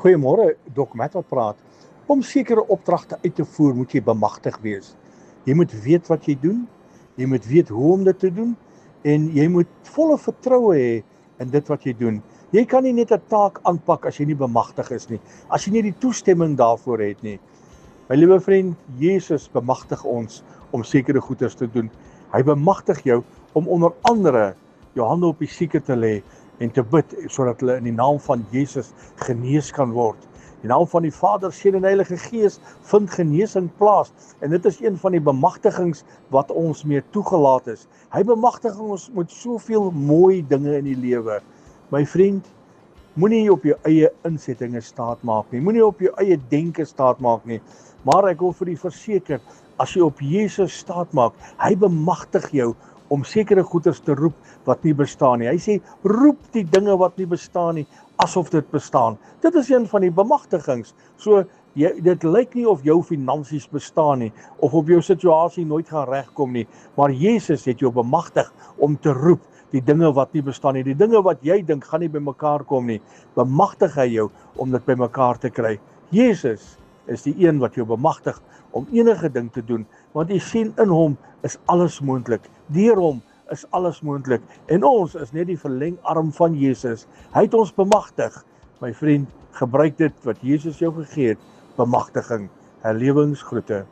Goeiemôre, Dok Matt wat praat. Om sekere opdragte uit te voer, moet jy bemagtig wees. Jy moet weet wat jy doen, jy moet weet hoe om dit te doen, en jy moet volle vertroue hê in dit wat jy doen. Jy kan nie net 'n taak aanpak as jy nie bemagtig is nie, as jy nie die toestemming daarvoor het nie. My liewe vriend, Jesus bemagtig ons om sekere goeders te doen. Hy bemagtig jou om onder andere jou hande op die sieke te lê en te bid, sodat hulle in die naam van Jesus genees kan word. In die naam van die Vader, Seun en Heilige Gees vind genesing plaas. En dit is een van die bemagtigings wat ons mee toegelaat is. Hy bemagtig ons met soveel mooi dinge in die lewe. My vriend, moenie op jou eie insettinge staat maak nie. Moenie op jou eie denke staat maak nie. Maar ek wil vir u verseker, as jy op Jesus staat maak, hy bemagtig jou om sekere goeders te roep wat nie bestaan nie. Hy sê, roep die dinge wat nie bestaan nie, asof dit bestaan. Dit is een van die bemagtigings. So, dit lyk nie of jou finansies bestaan nie, of op jou situasie nooit gaan regkom nie, maar Jesus het jou bemagtig om te roep die dinge wat nie bestaan nie, die dinge wat jy dink gaan nie by mekaar kom nie, bemagtig hy jou om dit by mekaar te kry. Jesus is die een wat jou bemagtig om enige ding te doen, want jy sien in hom is alles moontlik, deur hom is alles moontlik, en ons is net die verlengarm van Jesus. Hy het ons bemagtig. My vriend, gebruik dit wat Jesus jou gegee het, bemagtiging, herlewingsgroete.